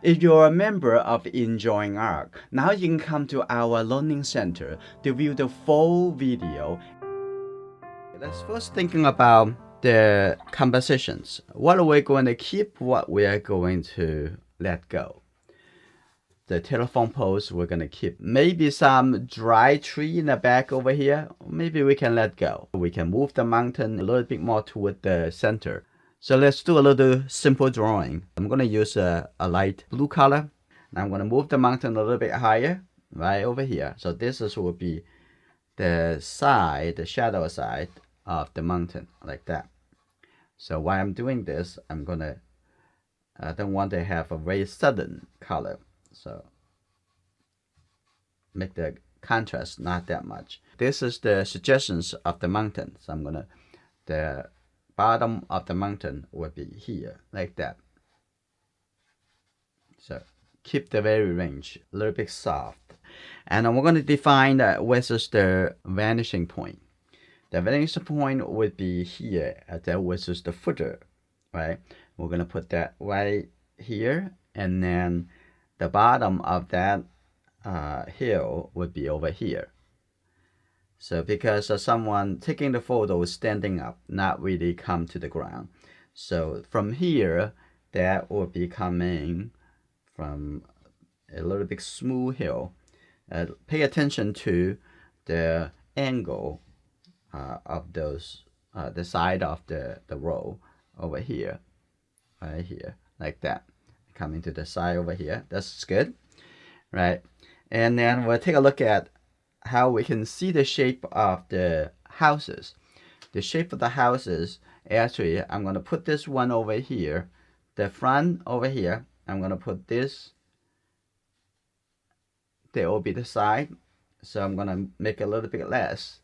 If you're a member of Enjoying Art, now you can come to our learning center to view the full video. Let's first thinking about the compositions. What are we going to keep? What we are going to let go? The telephone poles we're going to keep. Maybe some dry tree in the back over here. Maybe we can let go. We can move the mountain a little bit more toward the center. So let's do a little simple drawing. I'm going to use a light blue color. I'm going to move the mountain a little bit higher, right over here. So this will be the side, the shadow side of the mountain, like that. So while I'm doing this, I don't want to have a very sudden color. So make the contrast not that much. This is the suggestions of the mountain. So the bottom of the mountain would be here, like that. So keep the very range, a little bit soft. And we're going to define what is the vanishing point. The vanishing point would be here, which is the footer, right? We're going to put that right here, and then the bottom of that hill would be over here. So because someone taking the photo is standing up, not really come to the ground. So from here, that will be coming from a little bit smooth hill. Pay attention to the angle of those, the side of the row over here, right here, like that. Coming to the side over here, that's good, right? And then we'll take a look at how we can see the shape of the houses. The shape of the houses, actually, I'm going to put this one over here, the front over here. I'm going to put this, there will be the side. So I'm going to make a little bit less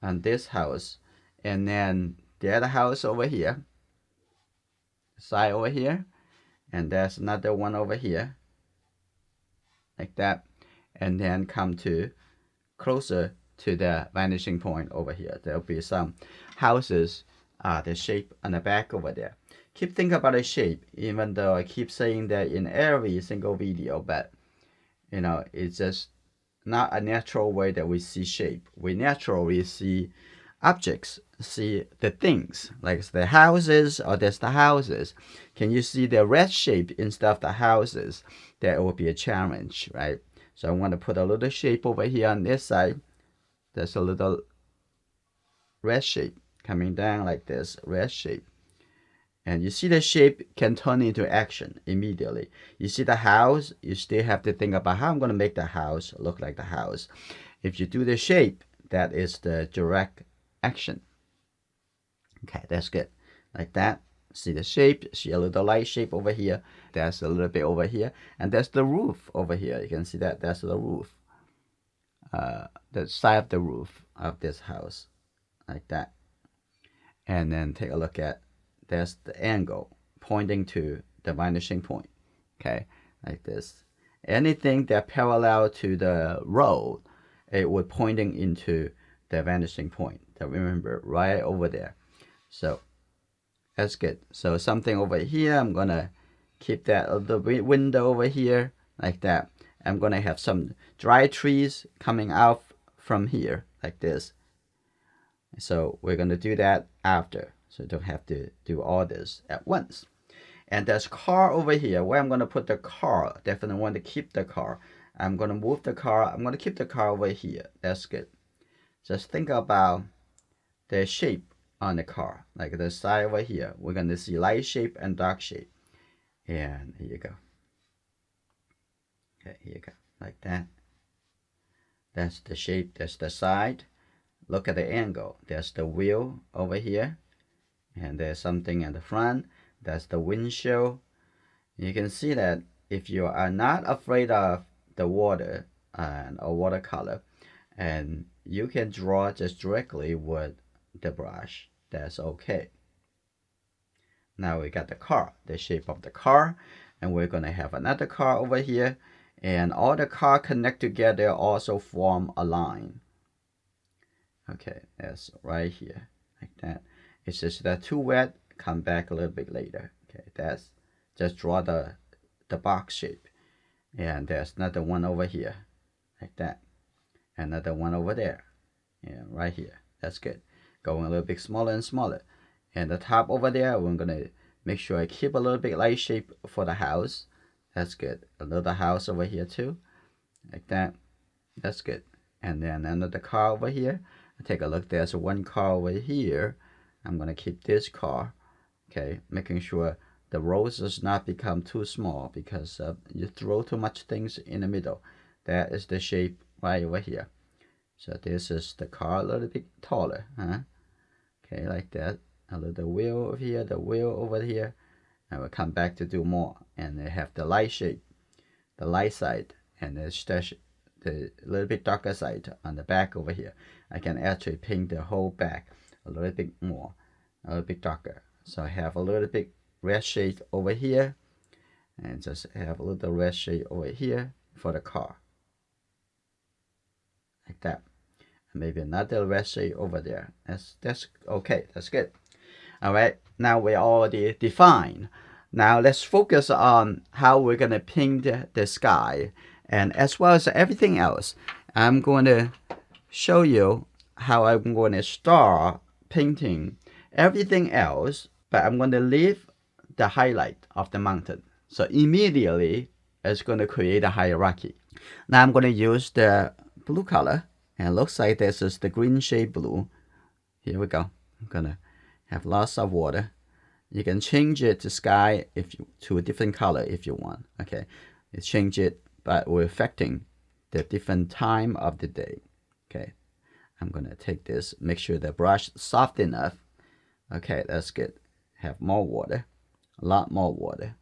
on this house. And then the other house over here, side over here. And there's another one over here, like that. And then come to closer to the vanishing point over here. There'll be some houses, the shape on the back over there. Keep thinking about the shape, even though I keep saying that in every single video, but it's just not a natural way that we see shape. We naturally see objects, see the things, like the houses, or there's the houses. Can you see the red shape instead of the houses? That will be a challenge, right? So I want to put a little shape over here on this side. There's a little red shape coming down like this, red shape. And you see the shape can turn into action immediately. You see the house, you still have to think about how I'm going to make the house look like the house. If you do the shape, that is the direct action. Okay, that's good. Like that. See the shape, see a little light shape over here. There's a little bit over here. And there's the roof over here. You can see that. That's the roof. The side of the roof of this house. Like that. And then take a look at, there's the angle pointing to the vanishing point. Okay, like this. Anything that parallel to the road, it would pointing into the vanishing point. So remember, right over there. So that's good. So something over here, I'm going to keep that little window over here, like that. I'm going to have some dry trees coming out from here, like this. So we're going to do that after. So you don't have to do all this at once. And there's car over here. Where I'm going to put the car, definitely want to keep the car. I'm going to move the car. I'm going to keep the car over here. That's good. Just think about the shape on the car, like the side over here. We're going to see light shape and dark shape. And here you go. Okay, here you go, like that. That's the shape, that's the side. Look at the angle. There's the wheel over here. And there's something at the front. That's the windshield. You can see that if you are not afraid of the water or watercolor, and you can draw just directly with the brush, that's okay. Now we got the car, the shape of the car, and we're going to have another car over here, and all the car connect together also form a line. Okay, that's right here, like that. It's just that too wet, come back a little bit later. Okay, that's just draw the the box shape. And there's another one over here, like that. Another one over there, and right here. That's good. Going a little bit smaller and smaller. And the top over there, we're gonna make sure I keep a little bit light shape for the house. That's good. Another house over here too, like that. That's good. And then another car over here. Take a look. There's one car over here. I'm gonna keep this car. Okay, making sure the rows does not become too small, because you throw too much things in the middle. That is the shape right over here. So this is the car a little bit taller, huh? Okay, like that. A little wheel over here, the wheel over here. And we'll come back to do more. And they have the light shape, the light side, and the little bit darker side on the back over here. I can actually paint the whole back a little bit more, a little bit darker. So I have a little bit red shade over here, and just have a little red shade over here for the car, like that. And maybe another red shade over there. That's okay. That's good. All right. Now we already defined. Now let's focus on how we're gonna paint the sky, and as well as everything else. I'm going to show you how I'm going to start painting everything else, but I'm going to leave the highlight of the mountain. So immediately it's going to create a hierarchy. Now I'm going to use the blue color, and it looks like this is the green shade blue. Here we go. I'm going to have lots of water. You can change it to sky to a different color if you want. Okay, you change it, but we're affecting the different time of the day. Okay, I'm gonna take this, make sure the brush is soft enough. Okay, that's good. Have more water, a lot more water.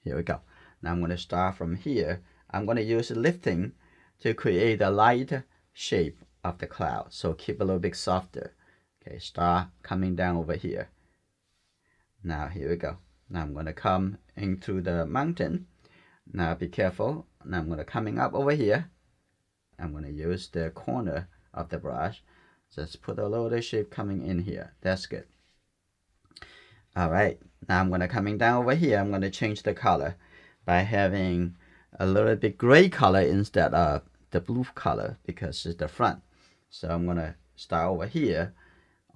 Here we go. Now I'm gonna start from here. I'm gonna use lifting to create a light shape of the cloud. So keep a little bit softer. Okay, start coming down over here. Now here we go. Now I'm gonna come into the mountain. Now be careful. Now I'm gonna coming up over here. I'm gonna use the corner of the brush. Just put a little shape coming in here. That's good. All right. Now I'm gonna coming down over here. I'm gonna change the color by having a little bit gray color instead of the blue color, because it's the front. So I'm gonna start over here.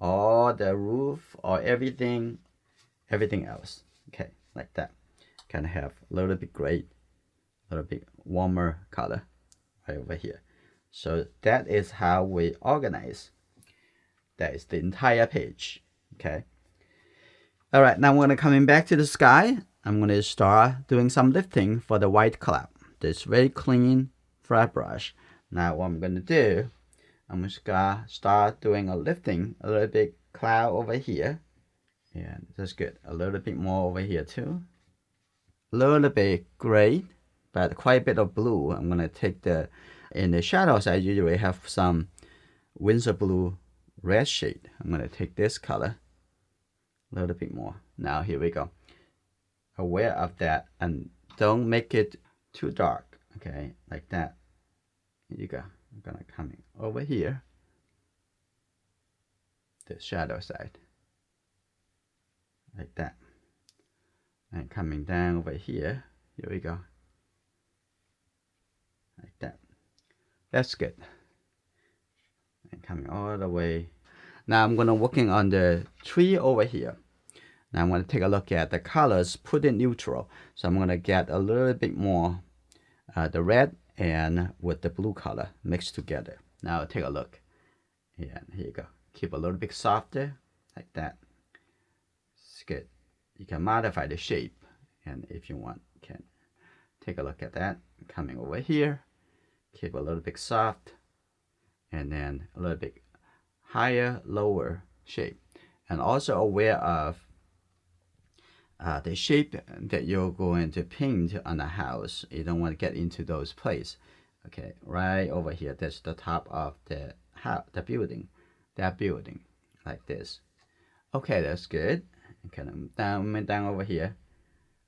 All the roof or everything else. Okay, like that. Kind of have a little bit gray, a little bit warmer color right over here. So that is how we organize. That is the entire page. Okay. All right, now I'm going to coming back to the sky. I'm going to start doing some lifting for the white cloud. This very clean flat brush. Now what I'm going to do, I'm just going to start doing a lifting, a little bit cloud over here. And that's good. A little bit more over here too. A little bit gray, but quite a bit of blue. I'm going to take in the shadows, I usually have some Winsor blue red shade. I'm going to take this color a little bit more. Now here we go. Aware of that, and don't make it too dark. Okay, like that. Here you go. I'm going to come in over here, the shadow side, like that. And coming down over here. Here we go. Like that. That's good. And coming all the way. Now I'm going to working on the tree over here. Now I'm going to take a look at the colors, put it neutral. So I'm going to get a little bit more the red and with the blue color mixed together. Now take a look. And here you go. Keep a little bit softer, like that. It's good. You can modify the shape, and if you want, you can take a look at that. Coming over here, keep a little bit soft, and then a little bit higher, lower shape. And also aware of the shape that you're going to paint on the house. You don't want to get into those places. Okay, right over here, that's the top of the building. That building, like this. Okay, that's good. Kind of down over here,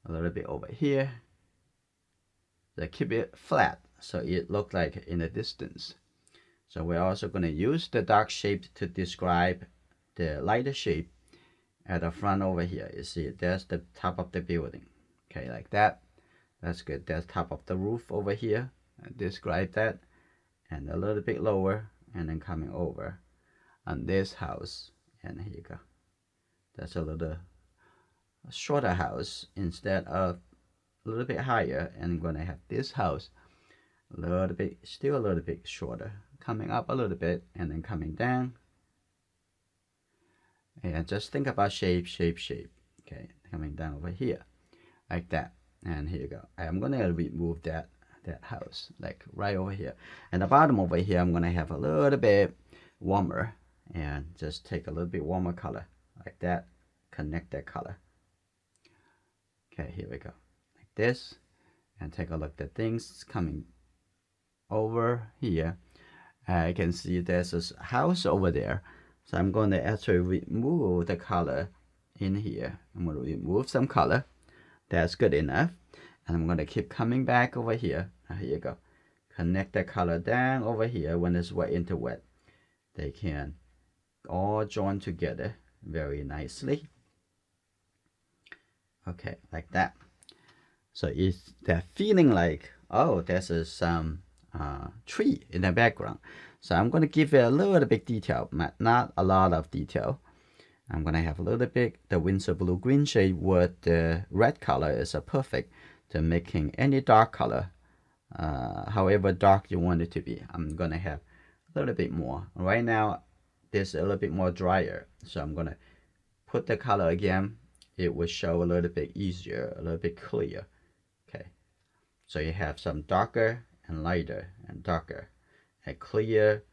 a little bit over here. So keep it flat so it looks like in the distance. So we're also going to use the dark shape to describe the lighter shape at the front over here. You see, there's the top of the building. Okay, like that. That's good. That's top of the roof over here. Describe that. And a little bit lower, and then coming over on this house. And here you go. That's a little shorter house instead of a little bit higher. And I'm gonna have this house a little bit, still a little bit shorter, coming up a little bit and then coming down. And just think about shape. Okay, coming down over here like that. And here you go. I'm gonna remove that house like right over here, and the bottom over here I'm gonna have a little bit warmer, and just take a little bit warmer color like that, connect that color. Okay, here we go, like this. And take a look at things coming over here. I can see there's this house over there, so I'm going to actually remove the color in here. I'm going to remove some color. That's good enough. And I'm going to keep coming back over here. Here you go. Connect the color down over here. When it's wet into wet, they can all join together very nicely. Okay, like that. So it's that feeling like, oh, there's some tree in the background. So I'm going to give it a little bit detail, not a lot of detail. I'm going to have a little bit the Winsor blue green shade with the red color is perfect to making any dark color, however dark you want it to be. I'm going to have a little bit more. Right now, this is a little bit more drier. So I'm going to put the color again. It will show a little bit easier, a little bit clear. Okay. So you have some darker and lighter and darker and clear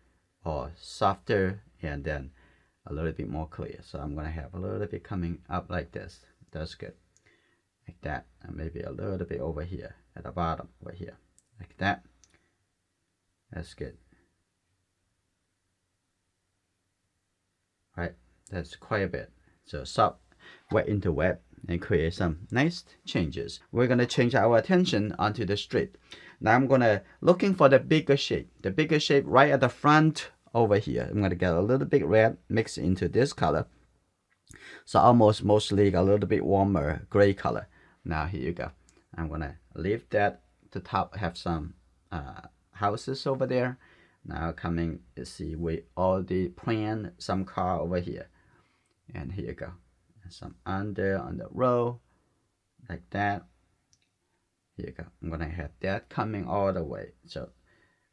or softer, and then a little bit more clear. So I'm going to have a little bit coming up like this. That's good. Like that. And maybe a little bit over here at the bottom over here. Like that. That's good. Right. That's quite a bit. So soft, wet into wet, and create some nice changes. We're going to change our attention onto the street. Now I'm going to looking for the bigger shape. The bigger shape right at the front over here. I'm going to get a little bit red mixed into this color. So almost mostly a little bit warmer gray color. Now here you go. I'm going to leave that the top, have some houses over there. Now coming, you see we already planned some car over here. And here you go. Some under on the row like that. Here you go. I'm gonna have that coming all the way. So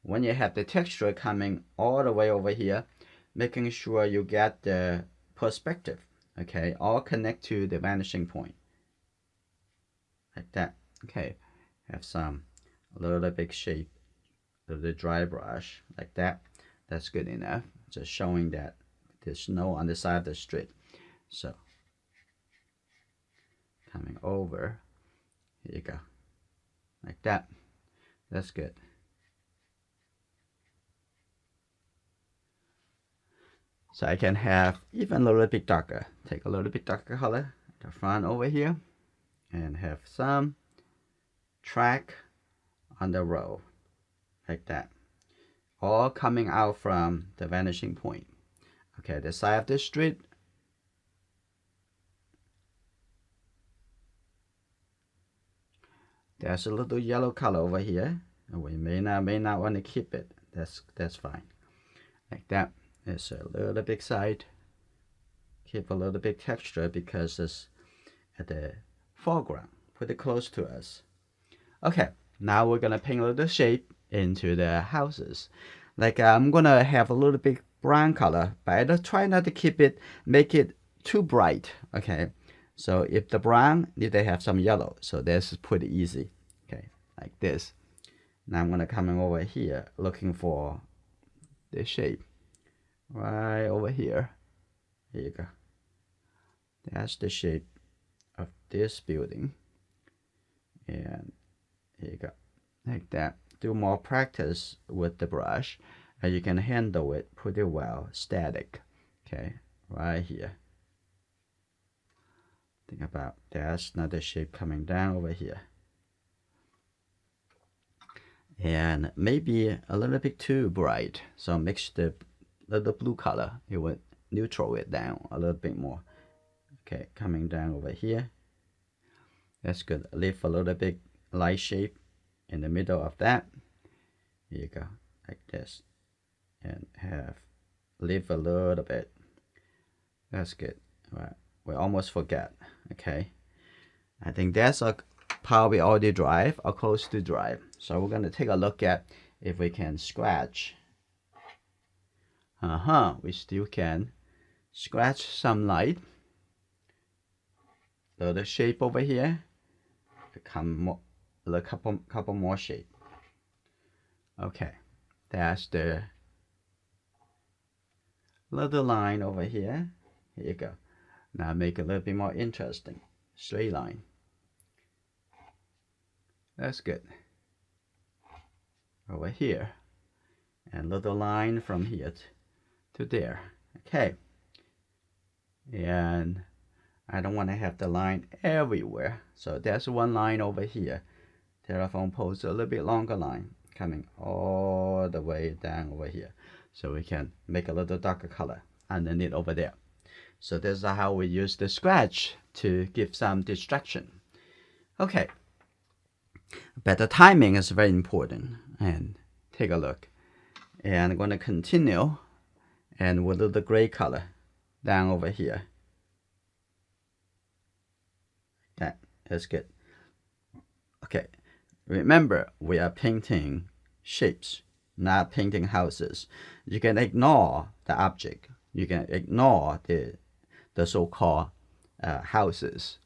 when you have the texture coming all the way over here, making sure you get the perspective. Okay, all connect to the vanishing point like that. Okay, have some a little big shape of the dry brush like that. That's good enough. Just showing that there's snow on the side of the street. So coming over, here you go, like that. That's good. So I can have even a little bit darker. Take a little bit darker color at the front over here, and have some track on the row, like that. All coming out from the vanishing point. Okay, the side of the street. There's a little yellow color over here. We may not want to keep it. That's fine. Like that. It's a little bit side. Keep a little bit texture because it's at the foreground. Put it close to us. Okay, now we're gonna paint a little shape into the houses. Like I'm gonna have a little bit brown color, but I don't try not to keep it, make it too bright. Okay. So if the brown, they have some yellow. So that's pretty easy. Okay, like this. Now I'm gonna come over here looking for the shape. Right over here. Here you go. That's the shape of this building. And here you go. Like that. Do more practice with the brush, and you can handle it pretty well. Static. Okay, right here. Think about that's another shape coming down over here. And maybe a little bit too bright. So mix the little blue color. It would neutral it down a little bit more. Okay, coming down over here. That's good. Leave a little bit light shape in the middle of that. Here you go, like this. And leave a little bit. That's good. All right. We almost forget. Okay. I think that's a part we already drive or close to drive. So we're going to take a look at if we can scratch. We still can scratch some light. Little shape over here. Become a couple more shape. Okay. That's the little line over here. Here you go. Now make it a little bit more interesting. Straight line. That's good. Over here. And little line from here to there. Okay. And I don't want to have the line everywhere. So there's one line over here. Telephone pole's a little bit longer line coming all the way down over here. So we can make a little darker color underneath over there. So this is how we use the scratch to give some distraction. Okay. But the timing is very important. And take a look. And I'm going to continue and with the gray color down over here. That's good. Okay. Remember, we are painting shapes, not painting houses. You can ignore the object. You can ignore the so-called houses.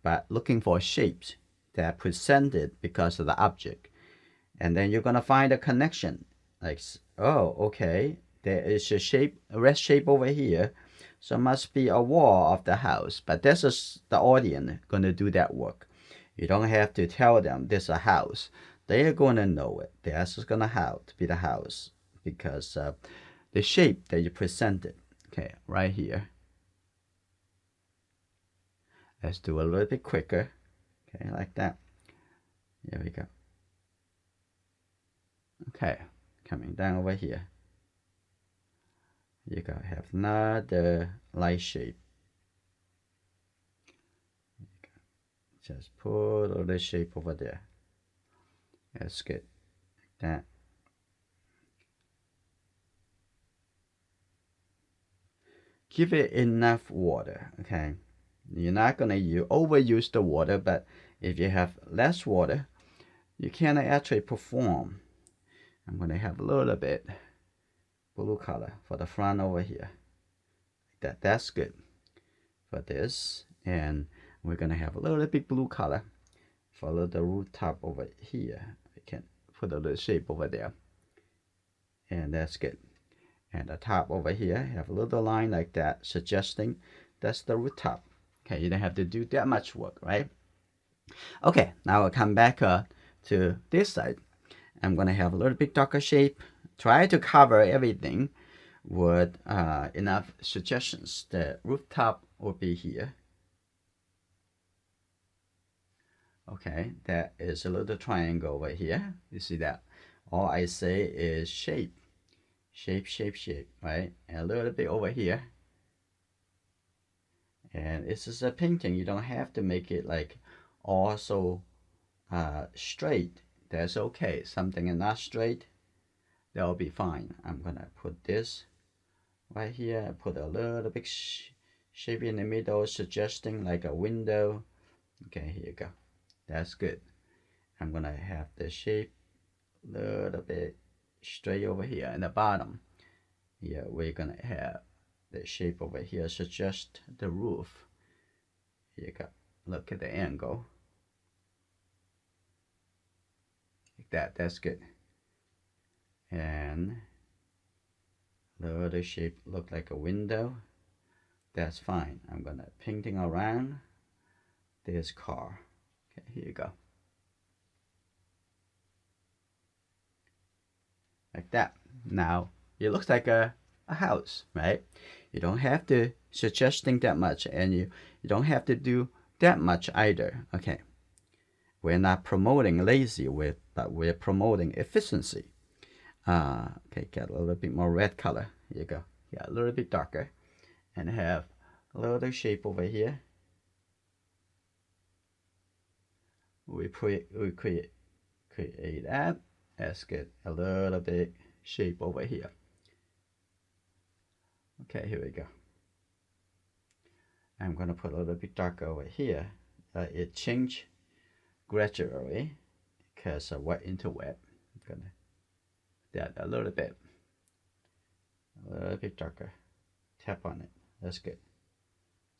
But looking for shapes that are presented because of the object. And then you're going to find a connection. Like, oh, okay, there is a red shape over here. So it must be a wall of the house. But this is the audience going to do that work. You don't have to tell them this is a house. They are going to know it. This is going to have to be the house because the shape that you presented. Okay, right here. Let's do a little bit quicker. Okay, like that. There we go. Okay, coming down over here. You gotta have another light shape. Just put all the shape over there. That's good. Like that. Give it enough water, okay? You're not gonna overuse the water, but if you have less water, you can actually perform. I'm gonna have a little bit blue color for the front over here. That's good for this. And we're gonna have a little bit blue color for the rooftop over here. We can put a little shape over there. And that's good. And the top over here, have a little line like that, suggesting that's the rooftop. Okay, you don't have to do that much work, right? Okay, now I'll come back to this side. I'm gonna have a little bit darker shape. Try to cover everything with enough suggestions. The rooftop will be here. Okay, that is a little triangle over here. You see that? All I say is shape. Shape, shape, shape, right? And a little bit over here. And this is a painting. You don't have to make it like all so straight. That's okay. Something is not straight, that'll be fine. I'm gonna put this right here. Put a little bit shape in the middle, suggesting like a window. Okay, here you go. That's good. I'm gonna have the shape a little bit straight over here in the bottom. Here we're gonna have the shape over here, suggest the roof. Here you go. Look at the angle. Like that. That's good. And the other shape look like a window. That's fine. I'm gonna painting around this car. Okay, here you go. Like that. Now it looks like a house, right? You don't have to suggesting that much, and you don't have to do that much either. Okay, we're not promoting lazy, but we're promoting efficiency. Okay, get a little bit more red color. Here you go. Yeah, a little bit darker, and have a little shape over here. we create that. Let's get a little bit shape over here. Okay, here we go. I'm gonna put a little bit darker over here. It changed gradually because of wet into wet. I'm gonna that a little bit darker. Tap on it. That's good.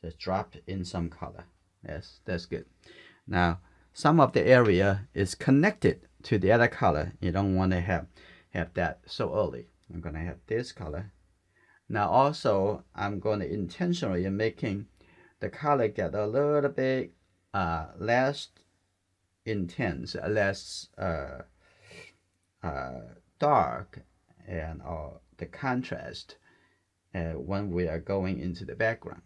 Just drop in some color. Yes, that's good. Now, some of the area is connected to the other color. You don't want to have that so early. I'm gonna have this color. Now also, I'm going to intentionally making the color get a little bit less intense, less dark, and the contrast when we are going into the background.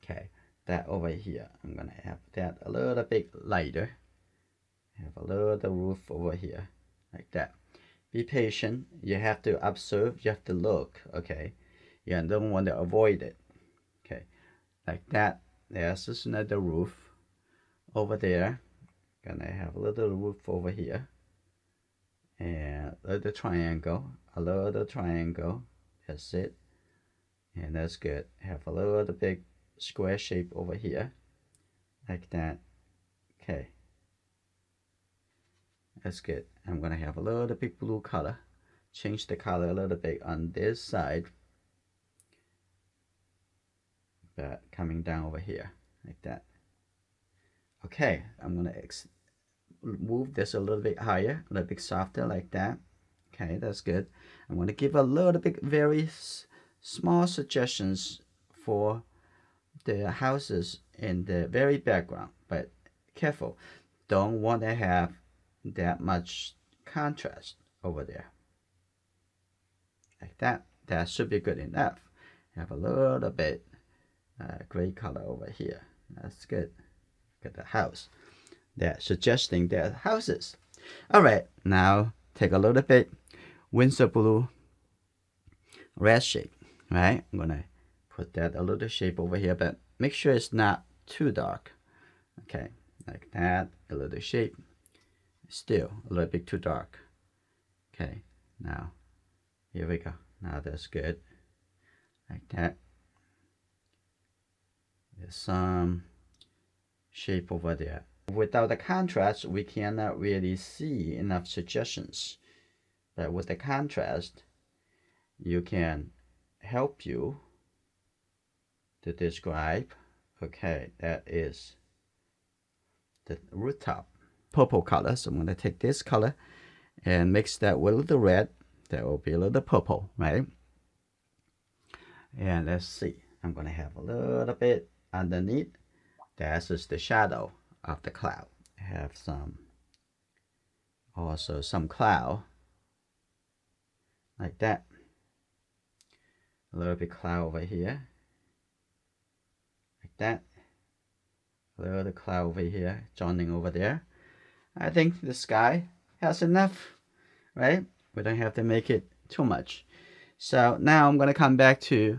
Okay, that over here, I'm gonna have that a little bit lighter. Have a little roof over here, like that. Be patient. You have to observe. You have to look. Okay, you don't want to avoid it. Okay, like that. There's just another roof over there. Gonna have a little roof over here, and a little triangle. A little triangle. That's it, and that's good. Have a little big square shape over here, like that. Okay. That's good. I'm gonna have a little bit blue color. Change the color a little bit on this side, but coming down over here like that. Okay, I'm gonna move this a little bit higher, a little bit softer like that. Okay, that's good. I'm gonna give a little bit very small suggestions for the houses in the very background, but careful. Don't want to have that much contrast over there. Like that. That should be good enough. Have a little bit gray color over here. That's good. Look at the house. They're suggesting their houses. All right, now take a little bit Winsor blue red shape. Right, I'm gonna put that a little shape over here, but make sure it's not too dark. Okay, like that. A little shape. Still a little bit too dark. Okay, now here we go. Now that's good. Like that. There's some shape over there. Without the contrast, we cannot really see enough suggestions. But with the contrast, you can help you to describe. Okay, that is the rooftop purple color. So I'm going to take this color and mix that with the red. That will be a little purple, right? And let's see. I'm going to have a little bit underneath. That is the shadow of the cloud. I have also some cloud like that. A little bit cloud over here, like that. A little cloud over here, joining over there. I think the sky has enough, right? We don't have to make it too much. So now I'm gonna come back to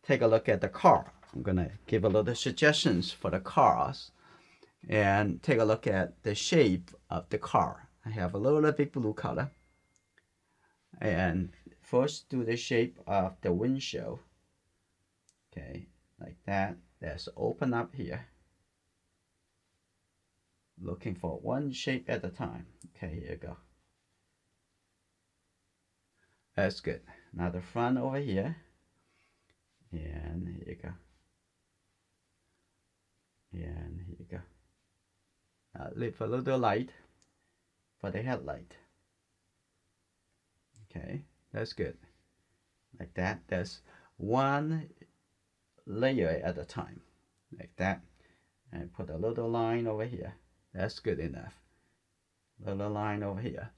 take a look at the car. I'm gonna give a little suggestions for the cars and take a look at the shape of the car. I have a little bit blue color. And first do the shape of the windshield. Okay, like that. Let's open up here. Looking for one shape at a time. Okay, here you go. That's good. Now the front over here. And here you go. And here you go. Leave a little light for the headlight. Okay, that's good. Like that. That's one layer at a time. Like that. And put a little line over here. That's good enough. Little line over here.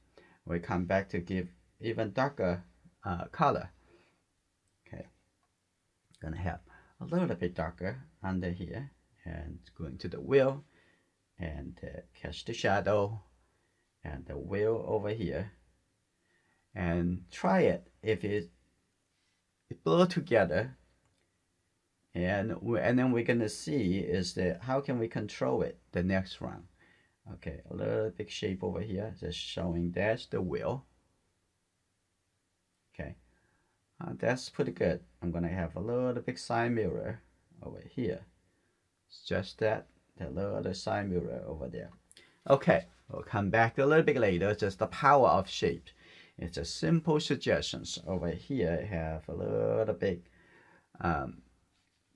We come back to give even darker color. Okay. Gonna have a little bit darker under here. And going to the wheel. And catch the shadow. And the wheel over here. And try it. If it blur together And then we're gonna see is that how can we control it the next round. Okay, a little big shape over here, just showing that's the wheel. Okay, that's pretty good. I'm gonna have a little big side mirror over here. It's just that, the little side mirror over there. Okay, we'll come back a little bit later, just the power of shape. It's a simple suggestions. Over here, I have a little bit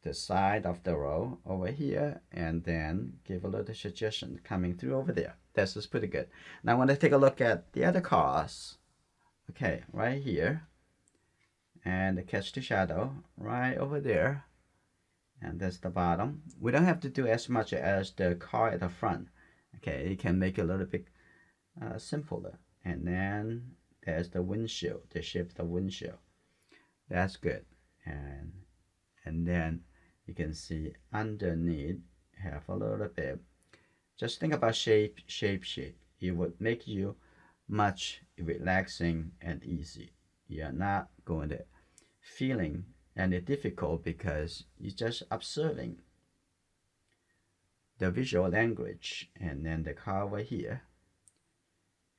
the side of the row over here, and then give a little suggestion coming through over there. This is pretty good. Now I want to take a look at the other cars. Okay, right here, and catch the shadow right over there, and that's the bottom. We don't have to do as much as the car at the front. Okay, you can make it a little bit simpler. And then there's the windshield, the shape of the windshield. That's good. And then you can see underneath have a little bit. Just think about shape. It would make you much relaxing and easy. You're not going to feeling any difficult because you're just observing the visual language. And then the car over here,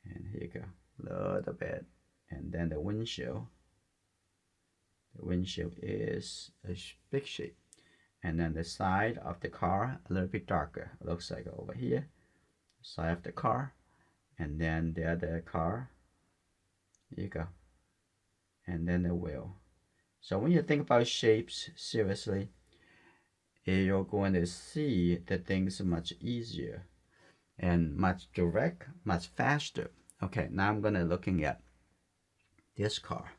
and here you go, a little bit, and then the windshield. The windshield is a big shape, and then the side of the car a little bit darker. It looks like over here, side of the car, and then the other car. Here you go, and then the wheel. So when you think about shapes seriously, you're going to see the things much easier and much direct, much faster. Okay, now I'm gonna looking at this car.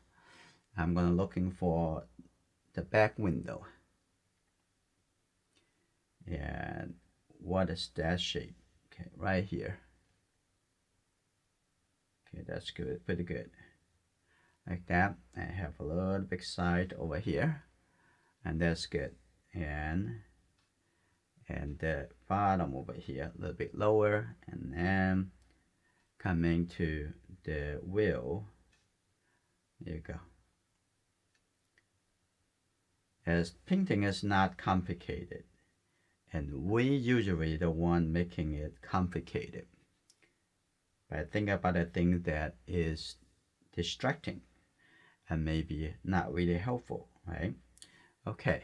I'm gonna looking for the back window. And what is that shape? Okay, right here. Okay, that's good, pretty good. Like that. I have a little big side over here, and that's good. And the bottom over here a little bit lower, and then coming to the wheel. There you go. As painting is not complicated, and we usually the one making it complicated. But think about a thing that is distracting and maybe not really helpful, right? Okay.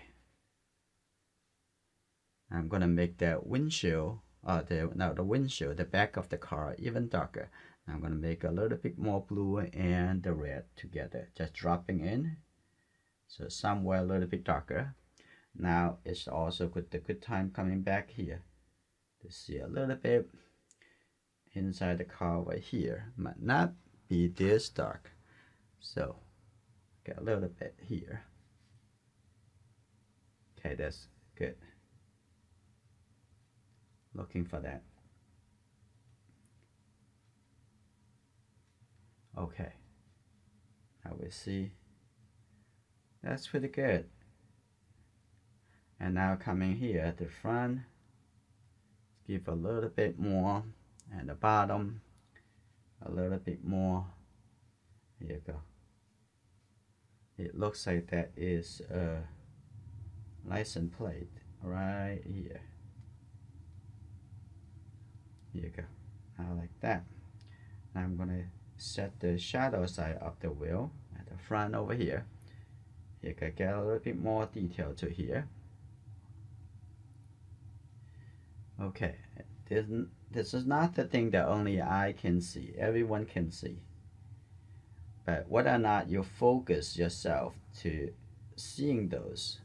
I'm gonna make that windshield, the windshield, the back of the car even darker. I'm gonna make a little bit more blue and the red together, just dropping in. So somewhere a little bit darker. Now it's also the good time coming back here to see a little bit inside the car over here. Might not be this dark. So get a little bit here. Okay, that's good. Looking for that. Okay. Now we see. That's pretty good. And now coming here at the front, give a little bit more, and the bottom a little bit more. Here you go. It looks like that is a license plate right here. Here you go. I like that. Now I'm gonna set the shadow side of the wheel at the front over here. You can get a little bit more detail to here. Okay, this is not the thing that only I can see. Everyone can see. But whether or not you focus yourself to seeing those,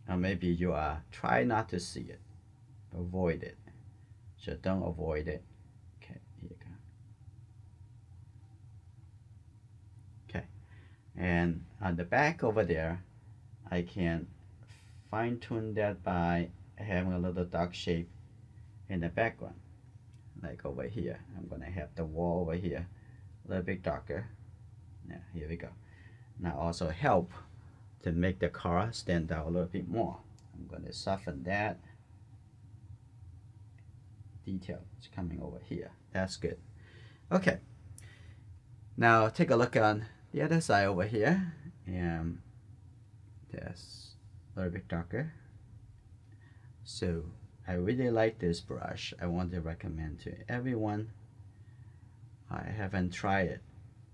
or maybe you are try not to see it, avoid it. So don't avoid it. Okay, here you go. Okay, and on the back over there, I can fine-tune that by having a little dark shape in the background. Like over here, I'm gonna have the wall over here a little bit darker. Yeah, here we go. Now also help to make the car stand out a little bit more. I'm gonna soften that. Detail is coming over here. That's good. Okay. Now take a look on the other side over here, and That's a little bit darker. So I really like this brush. I want to recommend to everyone. I haven't tried it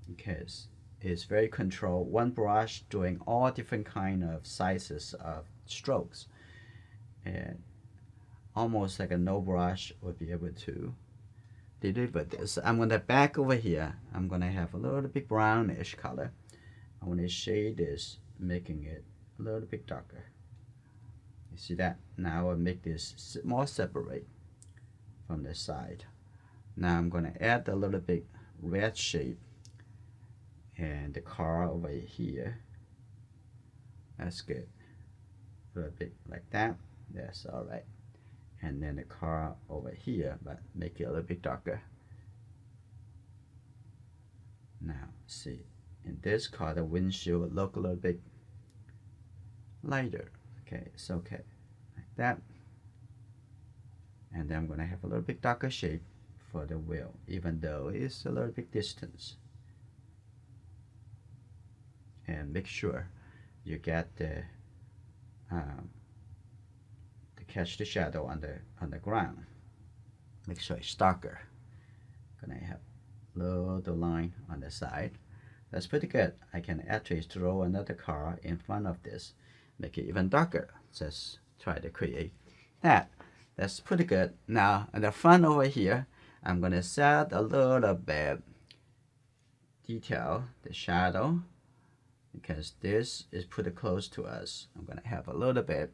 because it's very controlled. One brush doing all different kind of sizes of strokes, and almost like a no brush would be able to deliver this. I'm gonna back over here. I'm gonna have a little bit brownish color. I want to shade this, making it a little bit darker. You see that? Now I'll make this more separate from the side. Now I'm gonna add a little bit red shape and the car over here. That's good. A little bit like that. That's all right. And then the car over here, but make it a little bit darker. Now see, in this car the windshield will look a little bit lighter. Okay, it's okay, like that. And then I'm gonna have a little bit darker shape for the wheel, even though it's a little bit distance. And make sure you get the catch the shadow on the ground. Make sure it's darker. Gonna have a little line on the side. That's pretty good. I can actually throw another car in front of this, make it even darker. Just try to create that. That's pretty good. Now on the front over here, I'm gonna set a little bit detail, the shadow, because this is pretty close to us. I'm gonna have a little bit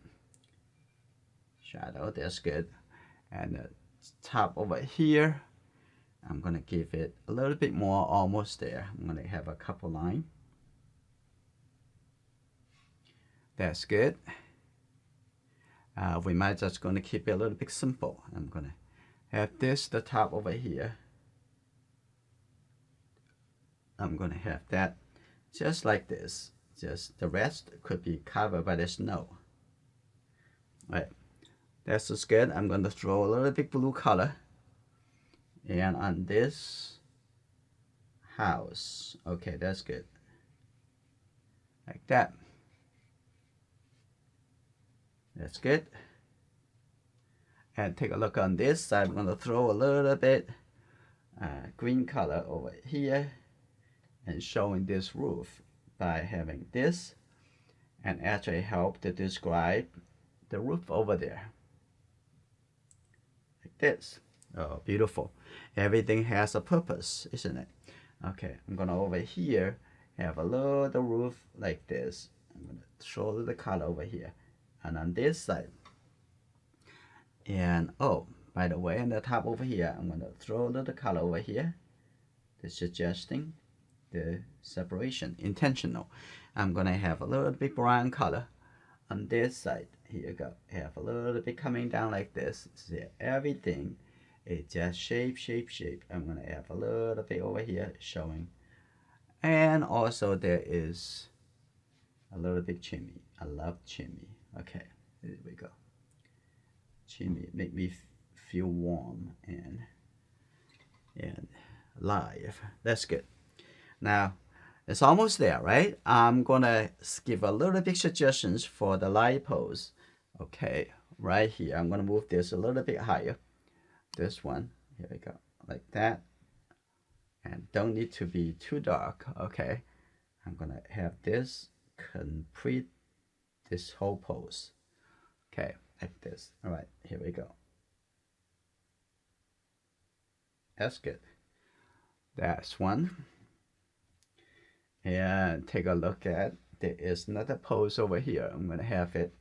shadow. That's good. And the top over here, I'm gonna give it a little bit more, almost there. I'm gonna have a couple lines. That's good. We might just gonna keep it a little bit simple. I'm gonna have this the top over here. I'm gonna have that just like this. Just the rest could be covered by the snow. Right. That's just good. I'm going to throw a little bit blue color. And on this house. Okay, that's good. Like that. That's good. And take a look on this side. I'm going to throw a little bit green color over here and showing this roof by having this and actually help to describe the roof over there. This. Oh, beautiful. Everything has a purpose, isn't it? Okay, I'm gonna over here have a little roof like this. I'm gonna show the color over here. And on this side. And oh, by the way, on the top over here, I'm gonna throw a little color over here. That's suggesting the separation, intentional. I'm gonna have a little bit brown color on this side. Here you go. Have a little bit coming down like this. See, everything is just shape. I'm gonna have a little bit over here showing, and also there is a little bit chimney. I love chimney. Okay, here we go. Chimney make me feel warm and live. That's good. Now it's almost there, right? I'm gonna give a little bit suggestions for the light pose. Okay, right here. I'm gonna move this a little bit higher. This one, here we go, like that. And don't need to be too dark. Okay, I'm gonna have this complete this whole pose. Okay, like this. All right, here we go. That's good. That's one. And take a look at, there is another pose over here. I'm gonna have it,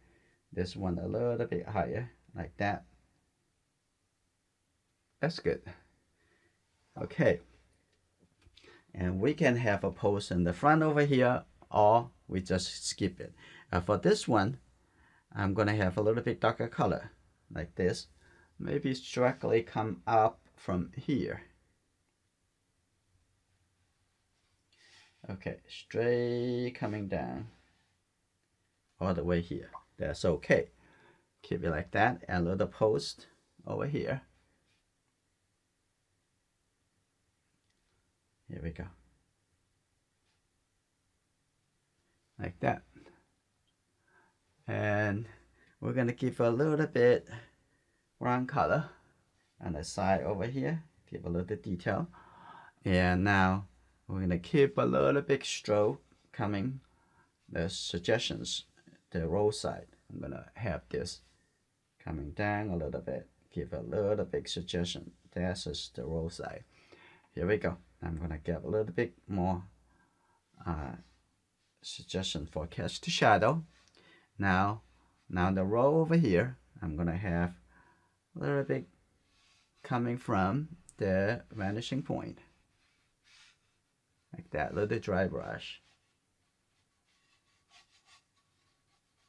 this one a little bit higher, like that. That's good. Okay. And we can have a pose in the front over here, or we just skip it. For this one, I'm gonna have a little bit darker color, like this. Maybe directly come up from here. Okay, straight coming down all the way here. That's okay. Keep it like that. And a little post over here. Here we go. Like that. And we're gonna give a little bit brown color on the side over here, give a little detail. And now we're gonna keep a little bit stroke coming, the suggestions, the roll side. I'm gonna have this coming down a little bit, give a little bit suggestion. This is the roll side. Here we go. I'm gonna get a little bit more suggestion for cast to shadow. Now the row over here, I'm gonna have a little bit coming from the vanishing point, like that, little dry brush.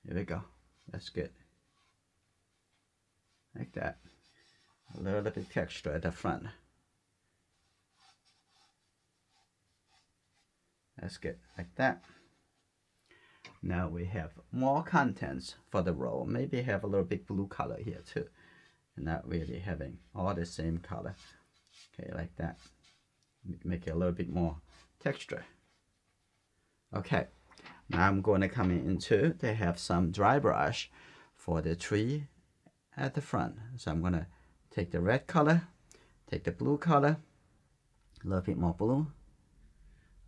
Here we go. That's good. Like that. A little bit texture at the front. That's good. Like that. Now we have more contents for the row. Maybe have a little bit blue color here too. And not really having all the same color. Okay, like that. Make it a little bit more texture. Okay, now I'm going to come into, they have some dry brush for the tree at the front. So I'm going to take the red color, take the blue color, a little bit more blue,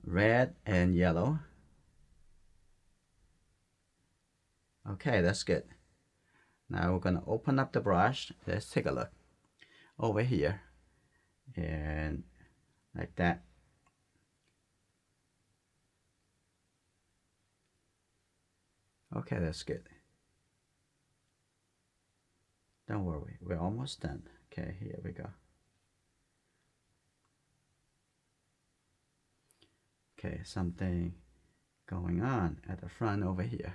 red and yellow. Okay, that's good. Now we're going to open up the brush. Let's take a look over here. And like that. Okay, that's good. Don't worry, we're almost done. Okay, here we go. Okay, something going on at the front over here.